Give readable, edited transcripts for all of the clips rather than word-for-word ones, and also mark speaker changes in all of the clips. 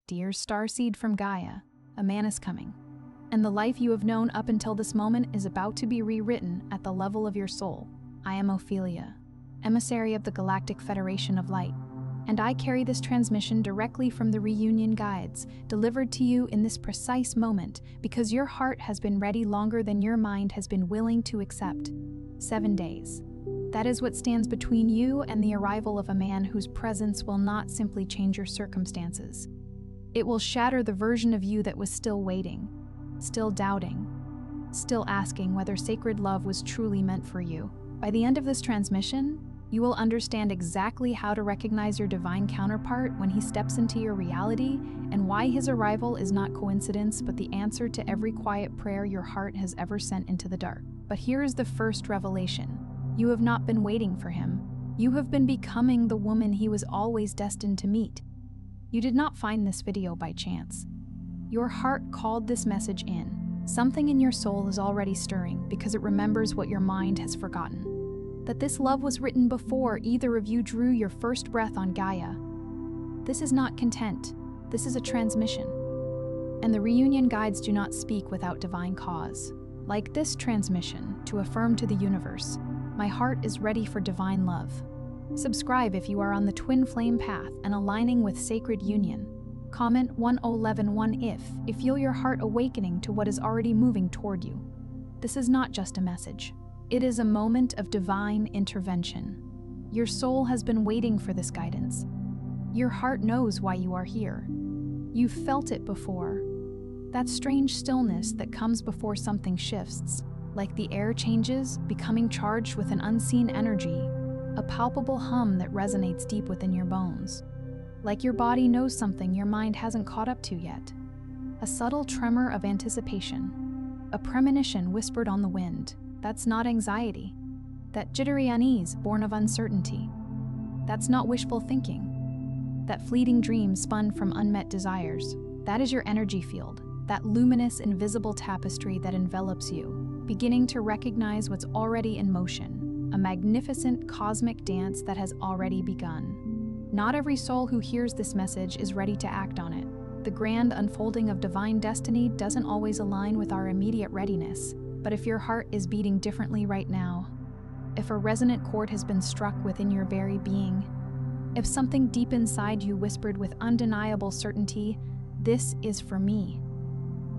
Speaker 1: Dear Starseed from Gaia, a man is coming, and the life you have known up until this moment is about to be rewritten at the level of your soul. I am Ophelia, emissary of the Galactic Federation of Light, and I carry this transmission directly from the reunion guides, delivered to you in this precise moment because your heart has been ready longer than your mind has been willing to accept. 7 days. That is what stands between you and the arrival of a man whose presence will not simply change your circumstances. It will shatter the version of you that was still waiting, still doubting, still asking whether sacred love was truly meant for you. By the end of this transmission, you will understand exactly how to recognize your divine counterpart when he steps into your reality and why his arrival is not coincidence but the answer to every quiet prayer your heart has ever sent into the dark. But here is the first revelation. You have not been waiting for him. You have been becoming the woman he was always destined to meet. You did not find this video by chance. Your heart called this message in. Something in your soul is already stirring because it remembers what your mind has forgotten. That this love was written before either of you drew your first breath on Gaia. This is not content. This is a transmission. And the reunion guides do not speak without divine cause. Like this transmission, to affirm to the universe, my heart is ready for divine love. Subscribe if you are on the twin flame path and aligning with sacred union. Comment 10111 if you feel your heart awakening to what is already moving toward you. This is not just a message. It is a moment of divine intervention. Your soul has been waiting for this guidance. Your heart knows why you are here. You've felt it before. That strange stillness that comes before something shifts, like the air changes, becoming charged with an unseen energy, a palpable hum that resonates deep within your bones. Like your body knows something your mind hasn't caught up to yet. A subtle tremor of anticipation, a premonition whispered on the wind. That's not anxiety. That jittery unease born of uncertainty. That's not wishful thinking. That fleeting dream spun from unmet desires. That is your energy field, that luminous, invisible tapestry that envelops you, beginning to recognize what's already in motion, a magnificent cosmic dance that has already begun. Not every soul who hears this message is ready to act on it. The grand unfolding of divine destiny doesn't always align with our immediate readiness, but if your heart is beating differently right now, if a resonant chord has been struck within your very being, if something deep inside you whispered with undeniable certainty, "This is for me,"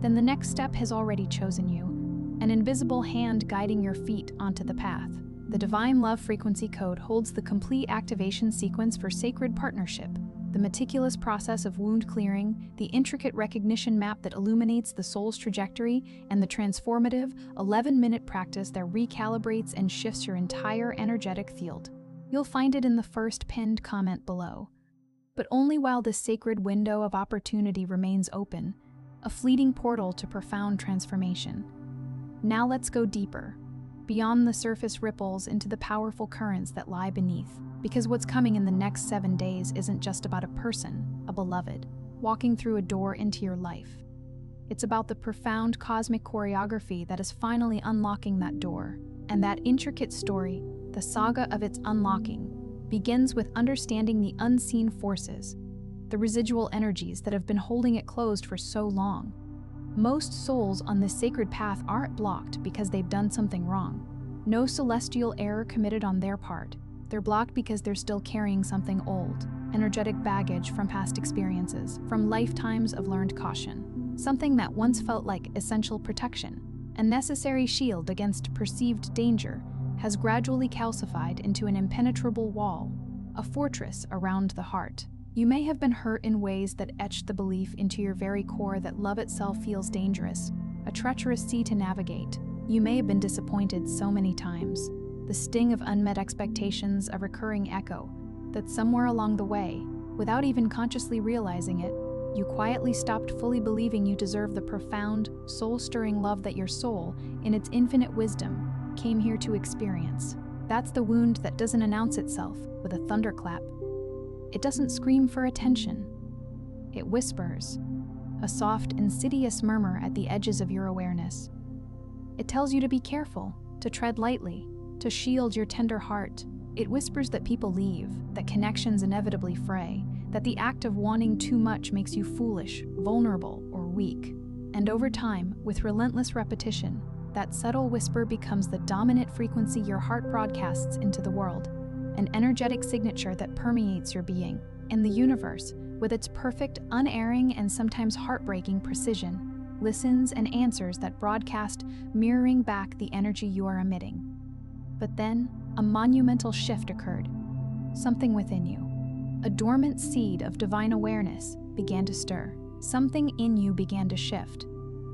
Speaker 1: then the next step has already chosen you, an invisible hand guiding your feet onto the path. The Divine Love Frequency Code holds the complete activation sequence for sacred partnership, the meticulous process of wound clearing, the intricate recognition map that illuminates the soul's trajectory, and the transformative 11-minute practice that recalibrates and shifts your entire energetic field. You'll find it in the first pinned comment below. But only while this sacred window of opportunity remains open, a fleeting portal to profound transformation. Now let's go deeper, beyond the surface ripples into the powerful currents that lie beneath, because what's coming in the next 7 days isn't just about a person, a beloved, walking through a door into your life. It's about the profound cosmic choreography that is finally unlocking that door, and that intricate story, the saga of its unlocking, begins with understanding the unseen forces, the residual energies that have been holding it closed for so long. Most souls on this sacred path aren't blocked because they've done something wrong. No celestial error committed on their part. They're blocked because they're still carrying something old, energetic baggage from past experiences, from lifetimes of learned caution. Something that once felt like essential protection, a necessary shield against perceived danger, has gradually calcified into an impenetrable wall, a fortress around the heart. You may have been hurt in ways that etched the belief into your very core that love itself feels dangerous, a treacherous sea to navigate. You may have been disappointed so many times, the sting of unmet expectations a recurring echo, that somewhere along the way, without even consciously realizing it, you quietly stopped fully believing you deserve the profound, soul-stirring love that your soul, in its infinite wisdom, came here to experience. That's the wound that doesn't announce itself with a thunderclap. It doesn't scream for attention. It whispers, a soft, insidious murmur at the edges of your awareness. It tells you to be careful, to tread lightly, to shield your tender heart. It whispers that people leave, that connections inevitably fray, that the act of wanting too much makes you foolish, vulnerable, or weak. And over time, with relentless repetition, that subtle whisper becomes the dominant frequency your heart broadcasts into the world, an energetic signature that permeates your being. And the universe, with its perfect, unerring, and sometimes heartbreaking precision, listens and answers that broadcast, mirroring back the energy you are emitting. But then, a monumental shift occurred. Something within you, a dormant seed of divine awareness, began to stir. Something in you began to shift,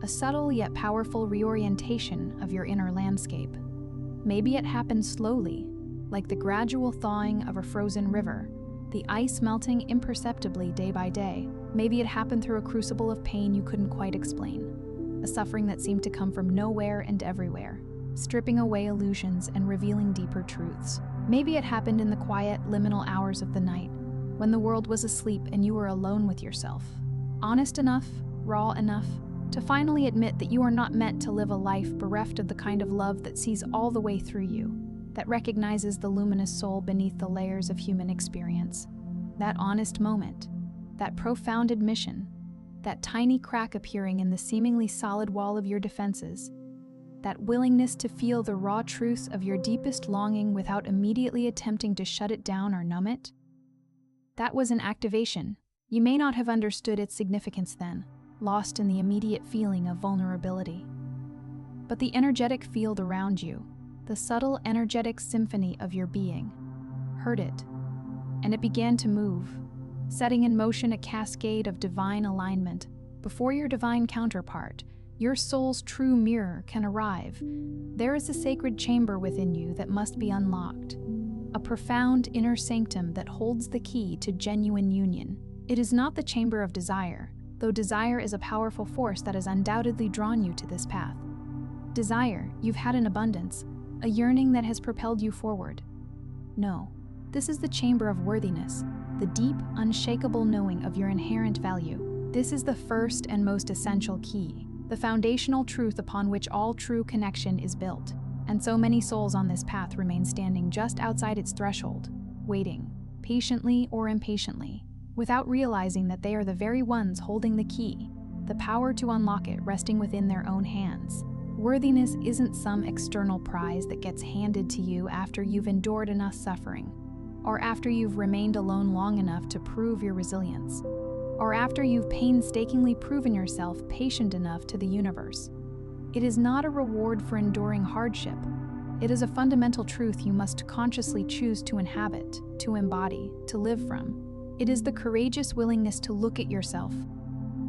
Speaker 1: a subtle yet powerful reorientation of your inner landscape. Maybe it happened slowly, like the gradual thawing of a frozen river, the ice melting imperceptibly day by day. Maybe it happened through a crucible of pain you couldn't quite explain, a suffering that seemed to come from nowhere and everywhere, stripping away illusions and revealing deeper truths. Maybe it happened in the quiet, liminal hours of the night, when the world was asleep and you were alone with yourself. Honest enough, raw enough, to finally admit that you are not meant to live a life bereft of the kind of love that sees all the way through you, that recognizes the luminous soul beneath the layers of human experience. That honest moment, that profound admission, that tiny crack appearing in the seemingly solid wall of your defenses, that willingness to feel the raw truth of your deepest longing without immediately attempting to shut it down or numb it. That was an activation. You may not have understood its significance then, lost in the immediate feeling of vulnerability. But the energetic field around you, the subtle energetic symphony of your being, heard it, and it began to move, setting in motion a cascade of divine alignment. Before your divine counterpart, your soul's true mirror, can arrive, there is a sacred chamber within you that must be unlocked, a profound inner sanctum that holds the key to genuine union. It is not the chamber of desire, though desire is a powerful force that has undoubtedly drawn you to this path. Desire, you've had in abundance, a yearning that has propelled you forward. No, this is the chamber of worthiness, the deep, unshakable knowing of your inherent value. This is the first and most essential key, the foundational truth upon which all true connection is built. And so many souls on this path remain standing just outside its threshold, waiting, patiently or impatiently, without realizing that they are the very ones holding the key, the power to unlock it resting within their own hands. Worthiness isn't some external prize that gets handed to you after you've endured enough suffering, or after you've remained alone long enough to prove your resilience, or after you've painstakingly proven yourself patient enough to the universe. It is not a reward for enduring hardship. It is a fundamental truth you must consciously choose to inhabit, to embody, to live from. It is the courageous willingness to look at yourself,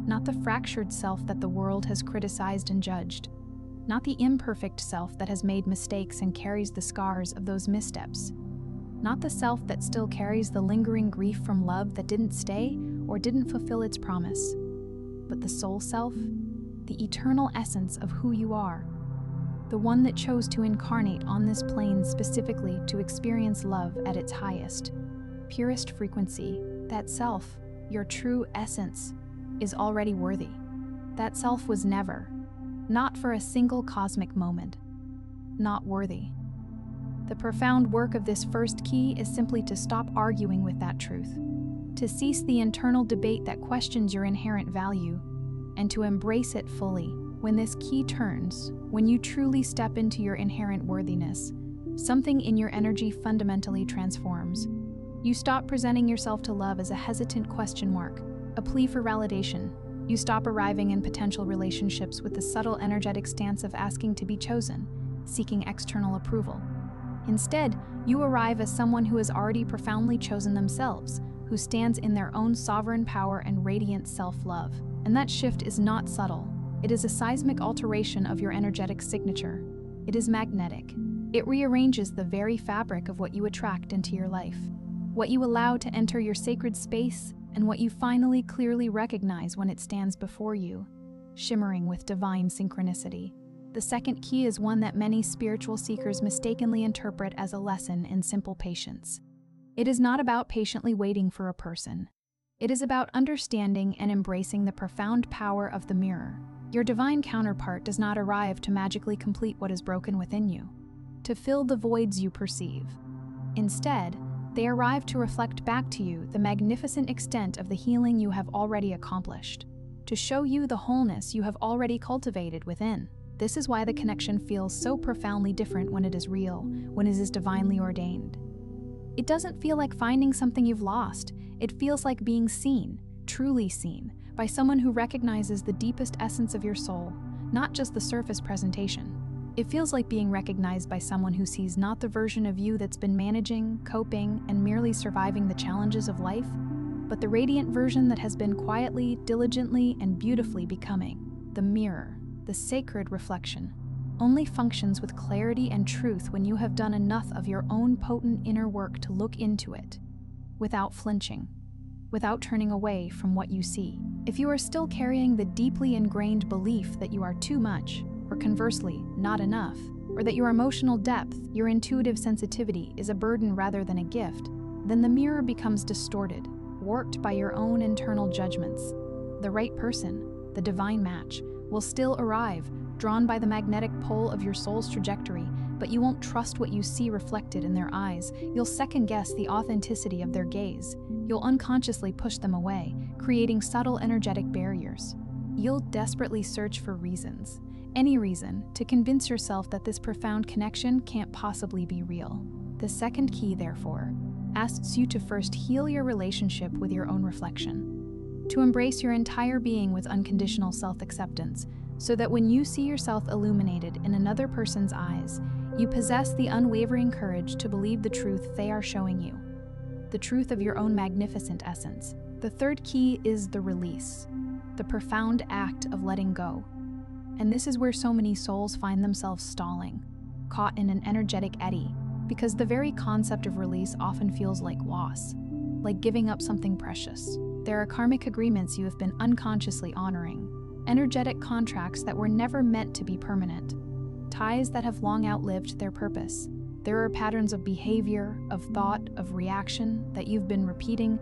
Speaker 1: not the fractured self that the world has criticized and judged, not the imperfect self that has made mistakes and carries the scars of those missteps, not the self that still carries the lingering grief from love that didn't stay or didn't fulfill its promise, but the soul self, the eternal essence of who you are, the one that chose to incarnate on this plane specifically to experience love at its highest, purest frequency. That self, your true essence, is already worthy. That self was never, not for a single cosmic moment, not worthy. The profound work of this first key is simply to stop arguing with that truth, to cease the internal debate that questions your inherent value, and to embrace it fully. When this key turns, when you truly step into your inherent worthiness, something in your energy fundamentally transforms. You stop presenting yourself to love as a hesitant question mark, a plea for validation. You stop arriving in potential relationships with the subtle energetic stance of asking to be chosen, seeking external approval. Instead, you arrive as someone who has already profoundly chosen themselves, who stands in their own sovereign power and radiant self-love. And that shift is not subtle. It is a seismic alteration of your energetic signature. It is magnetic. It rearranges the very fabric of what you attract into your life, what you allow to enter your sacred space, and what you finally clearly recognize when it stands before you, shimmering with divine synchronicity. The second key is one that many spiritual seekers mistakenly interpret as a lesson in simple patience. It is not about patiently waiting for a person. It is about understanding and embracing the profound power of the mirror. Your divine counterpart does not arrive to magically complete what is broken within you, to fill the voids you perceive. Instead, They arrive to reflect back to you the magnificent extent of the healing you have already accomplished, to show you the wholeness you have already cultivated within. This is why the connection feels so profoundly different when it is real, when it is divinely ordained. It doesn't feel like finding something you've lost. It feels like being seen, truly seen, by someone who recognizes the deepest essence of your soul, not just the surface presentation. It feels like being recognized by someone who sees not the version of you that's been managing, coping, and merely surviving the challenges of life, but the radiant version that has been quietly, diligently, and beautifully becoming. The mirror, the sacred reflection, only functions with clarity and truth when you have done enough of your own potent inner work to look into it, without flinching, without turning away from what you see. If you are still carrying the deeply ingrained belief that you are too much, or conversely, not enough, or that your emotional depth, your intuitive sensitivity is a burden rather than a gift, then the mirror becomes distorted, warped by your own internal judgments. The right person, the divine match, will still arrive, drawn by the magnetic pull of your soul's trajectory, but you won't trust what you see reflected in their eyes. You'll second-guess the authenticity of their gaze. You'll unconsciously push them away, creating subtle energetic barriers. You'll desperately search for reasons, any reason, to convince yourself that this profound connection can't possibly be real. The second key, therefore, asks you to first heal your relationship with your own reflection, to embrace your entire being with unconditional self-acceptance, so that when you see yourself illuminated in another person's eyes, you possess the unwavering courage to believe the truth they are showing you, the truth of your own magnificent essence. The third key is the release, the profound act of letting go. And this is where so many souls find themselves stalling, caught in an energetic eddy, because the very concept of release often feels like loss, like giving up something precious. There are karmic agreements you have been unconsciously honoring, energetic contracts that were never meant to be permanent, ties that have long outlived their purpose. There are patterns of behavior, of thought, of reaction that you've been repeating,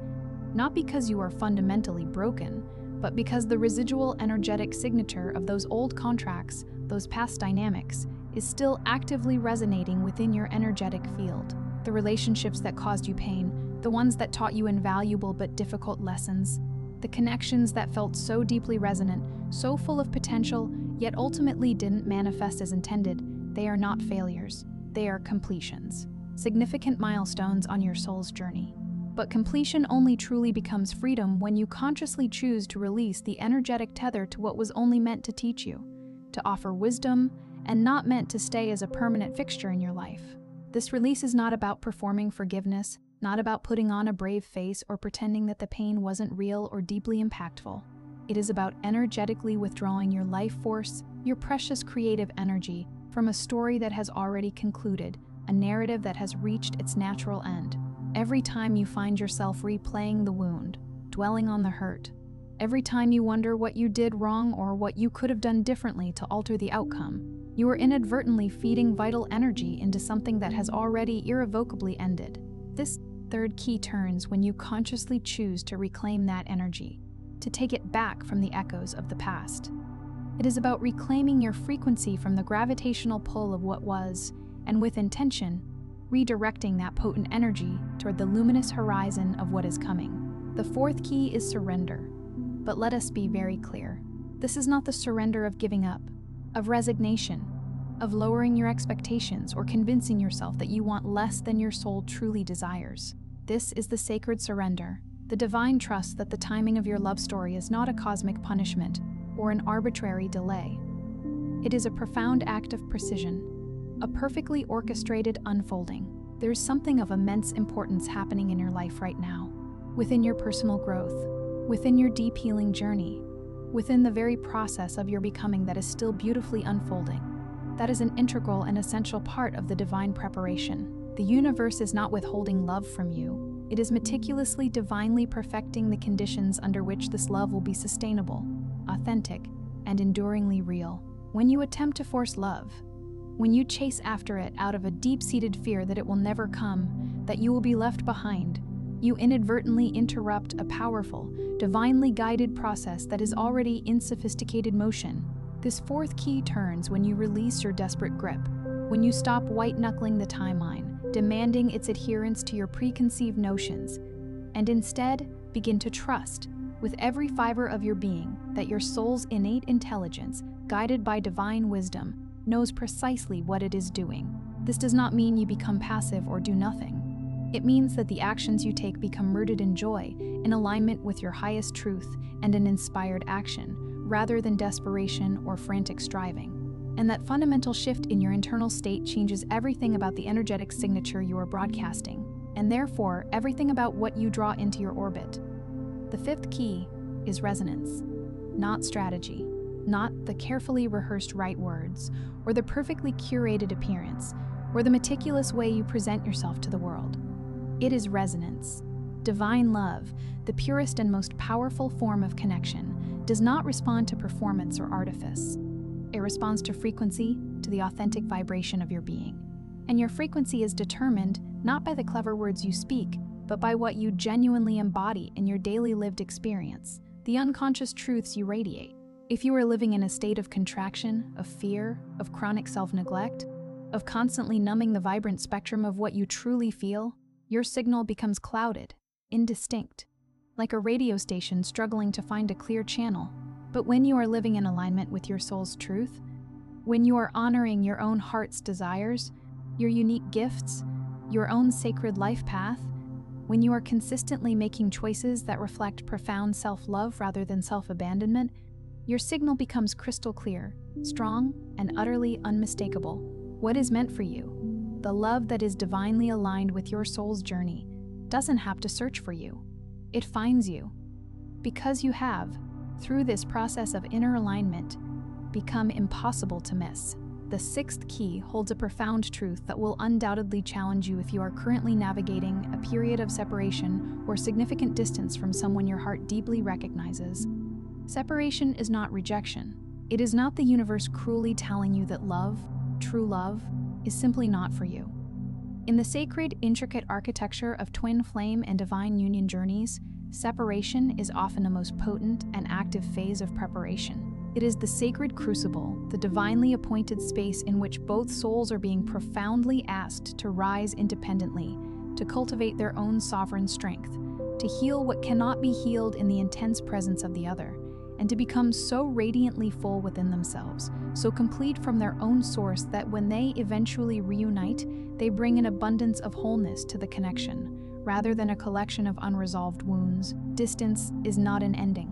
Speaker 1: not because you are fundamentally broken, but because the residual energetic signature of those old contracts, those past dynamics, is still actively resonating within your energetic field. The relationships that caused you pain, the ones that taught you invaluable but difficult lessons, the connections that felt so deeply resonant, so full of potential, yet ultimately didn't manifest as intended, they are not failures. They are completions, significant milestones on your soul's journey. But completion only truly becomes freedom when you consciously choose to release the energetic tether to what was only meant to teach you, to offer wisdom, and not meant to stay as a permanent fixture in your life. This release is not about performing forgiveness, not about putting on a brave face or pretending that the pain wasn't real or deeply impactful. It is about energetically withdrawing your life force, your precious creative energy, from a story that has already concluded, a narrative that has reached its natural end. Every time you find yourself replaying the wound, dwelling on the hurt, every time you wonder what you did wrong or what you could have done differently to alter the outcome, you are inadvertently feeding vital energy into something that has already irrevocably ended. This third key turns when you consciously choose to reclaim that energy, to take it back from the echoes of the past. It is about reclaiming your frequency from the gravitational pull of what was, and with intention, redirecting that potent energy toward the luminous horizon of what is coming. The fourth key is surrender. But let us be very clear. This is not the surrender of giving up, of resignation, of lowering your expectations or convincing yourself that you want less than your soul truly desires. This is the sacred surrender, the divine trust that the timing of your love story is not a cosmic punishment or an arbitrary delay. It is a profound act of precision, a perfectly orchestrated unfolding. There's something of immense importance happening in your life right now, within your personal growth, within your deep healing journey, within the very process of your becoming that is still beautifully unfolding. That is an integral and essential part of the divine preparation. The universe is not withholding love from you. It is meticulously, divinely perfecting the conditions under which this love will be sustainable, authentic, and enduringly real. When you attempt to force love, when you chase after it out of a deep-seated fear that it will never come, that you will be left behind, you inadvertently interrupt a powerful, divinely guided process that is already in sophisticated motion. This fourth key turns when you release your desperate grip, when you stop white-knuckling the timeline, demanding its adherence to your preconceived notions, and instead begin to trust, with every fiber of your being, that your soul's innate intelligence, guided by divine wisdom, knows precisely what it is doing. This does not mean you become passive or do nothing. It means that the actions you take become rooted in joy, in alignment with your highest truth, and an inspired action, rather than desperation or frantic striving. And that fundamental shift in your internal state changes everything about the energetic signature you are broadcasting, and therefore everything about what you draw into your orbit. The fifth key is resonance, not strategy, not the carefully rehearsed right words, or the perfectly curated appearance, or the meticulous way you present yourself to the world. It is resonance. Divine love, the purest and most powerful form of connection, does not respond to performance or artifice. It responds to frequency, to the authentic vibration of your being. And your frequency is determined not by the clever words you speak, but by what you genuinely embody in your daily lived experience, the unconscious truths you radiate. If you are living in a state of contraction, of fear, of chronic self-neglect, of constantly numbing the vibrant spectrum of what you truly feel, your signal becomes clouded, indistinct, like a radio station struggling to find a clear channel. But when you are living in alignment with your soul's truth, when you are honoring your own heart's desires, your unique gifts, your own sacred life path, when you are consistently making choices that reflect profound self-love rather than self-abandonment, your signal becomes crystal clear, strong, and utterly unmistakable. What is meant for you, the love that is divinely aligned with your soul's journey, doesn't have to search for you. It finds you. Because you have, through this process of inner alignment, become impossible to miss. The sixth key holds a profound truth that will undoubtedly challenge you if you are currently navigating a period of separation or significant distance from someone your heart deeply recognizes. Separation is not rejection. It is not the universe cruelly telling you that love, true love, is simply not for you. In the sacred, intricate architecture of twin flame and divine union journeys, separation is often a most potent and active phase of preparation. It is the sacred crucible, the divinely appointed space in which both souls are being profoundly asked to rise independently, to cultivate their own sovereign strength, to heal what cannot be healed in the intense presence of the other, and to become so radiantly full within themselves, so complete from their own source that when they eventually reunite, they bring an abundance of wholeness to the connection, rather than a collection of unresolved wounds. Distance is not an ending.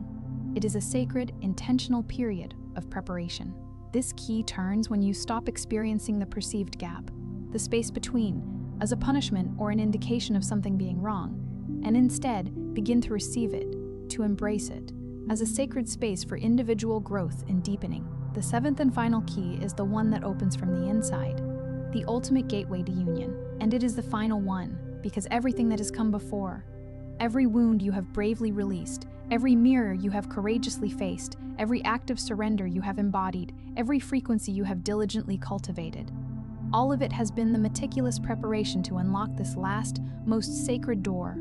Speaker 1: It is a sacred, intentional period of preparation. This key turns when you stop experiencing the perceived gap, the space between, as a punishment or an indication of something being wrong, and instead begin to receive it, to embrace it, as a sacred space for individual growth and deepening. The seventh and final key is the one that opens from the inside, the ultimate gateway to union. And it is the final one, because everything that has come before, every wound you have bravely released, every mirror you have courageously faced, every act of surrender you have embodied, every frequency you have diligently cultivated, all of it has been the meticulous preparation to unlock this last, most sacred door.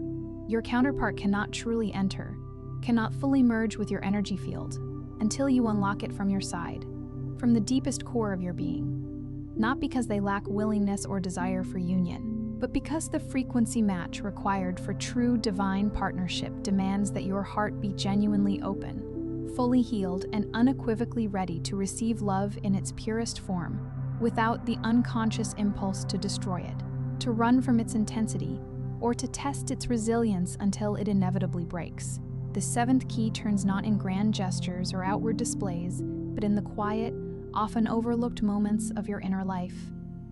Speaker 1: Your counterpart cannot truly enter, cannot fully merge with your energy field, until you unlock it from your side, from the deepest core of your being. Not because they lack willingness or desire for union, but because the frequency match required for true divine partnership demands that your heart be genuinely open, fully healed, and unequivocally ready to receive love in its purest form, without the unconscious impulse to destroy it, to run from its intensity, or to test its resilience until it inevitably breaks. The seventh key turns not in grand gestures or outward displays, but in the quiet, often overlooked moments of your inner life.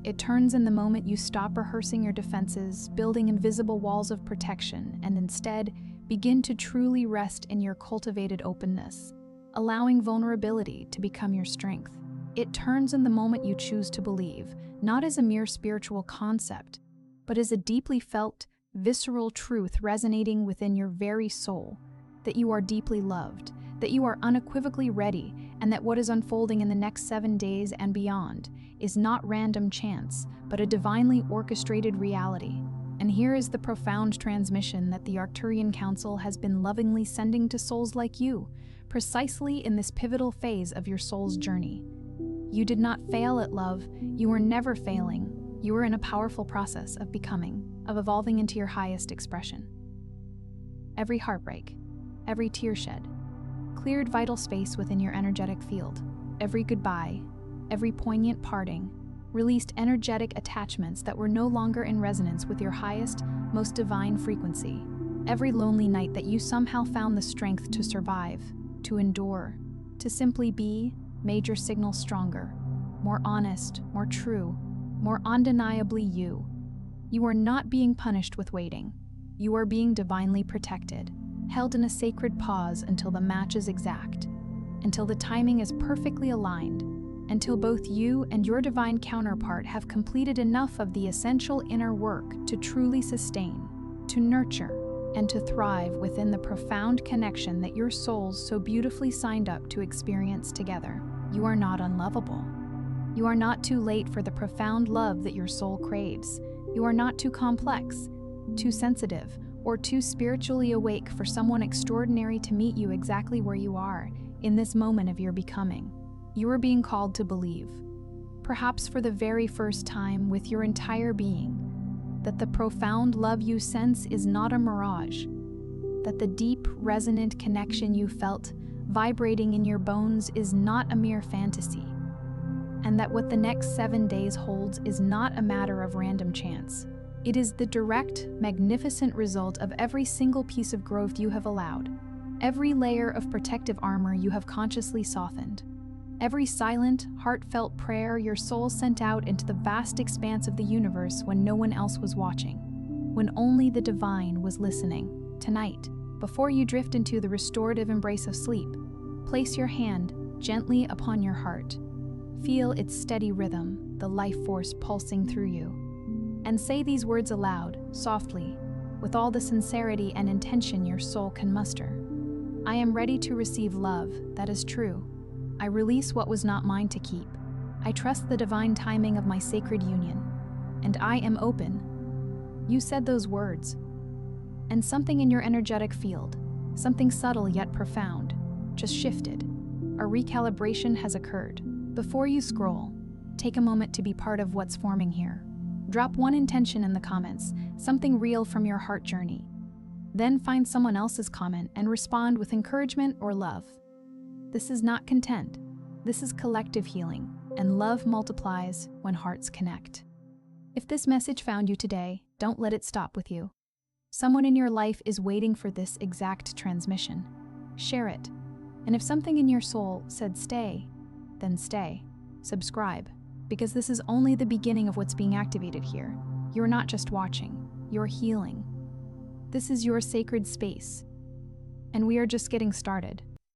Speaker 1: It turns in the moment you stop rehearsing your defenses, building invisible walls of protection, and instead begin to truly rest in your cultivated openness, allowing vulnerability to become your strength. It turns in the moment you choose to believe, not as a mere spiritual concept, but as a deeply felt, visceral truth resonating within your very soul, that you are deeply loved, that you are unequivocally ready, and that what is unfolding in the next 7 days and beyond is not random chance, but a divinely orchestrated reality. And here is the profound transmission that the Arcturian Council has been lovingly sending to souls like you, precisely in this pivotal phase of your soul's journey. You did not fail at love, you were never failing. You are in a powerful process of becoming, of evolving into your highest expression. Every heartbreak, every tear shed, cleared vital space within your energetic field. Every goodbye, every poignant parting, released energetic attachments that were no longer in resonance with your highest, most divine frequency. Every lonely night that you somehow found the strength to survive, to endure, to simply be, made your signal stronger, more honest, more true, more undeniably you. You are not being punished with waiting. You are being divinely protected, held in a sacred pause until the match is exact, until the timing is perfectly aligned, until both you and your divine counterpart have completed enough of the essential inner work to truly sustain, to nurture, and to thrive within the profound connection that your souls so beautifully signed up to experience together. You are not unlovable. You are not too late for the profound love that your soul craves. You are not too complex, too sensitive, or too spiritually awake for someone extraordinary to meet you exactly where you are, in this moment of your becoming. You are being called to believe, perhaps for the very first time with your entire being, that the profound love you sense is not a mirage, that the deep, resonant connection you felt vibrating in your bones is not a mere fantasy, and that what the next 7 days holds is not a matter of random chance. It is the direct, magnificent result of every single piece of growth you have allowed, every layer of protective armor you have consciously softened, every silent, heartfelt prayer your soul sent out into the vast expanse of the universe when no one else was watching, when only the divine was listening. Tonight, before you drift into the restorative embrace of sleep, place your hand gently upon your heart. Feel its steady rhythm, the life force pulsing through you. And say these words aloud, softly, with all the sincerity and intention your soul can muster. I am ready to receive love that is true. I release what was not mine to keep. I trust the divine timing of my sacred union. And I am open. You said those words. And something in your energetic field, something subtle yet profound, just shifted. A recalibration has occurred. Before you scroll, take a moment to be part of what's forming here. Drop one intention in the comments, something real from your heart journey. Then find someone else's comment and respond with encouragement or love. This is not content. This is collective healing, and love multiplies when hearts connect. If this message found you today, don't let it stop with you. Someone in your life is waiting for this exact transmission. Share it. And if something in your soul said stay, then stay. Subscribe, because this is only the beginning of what's being activated here. You're not just watching, you're healing. This is your sacred space, and we are just getting started.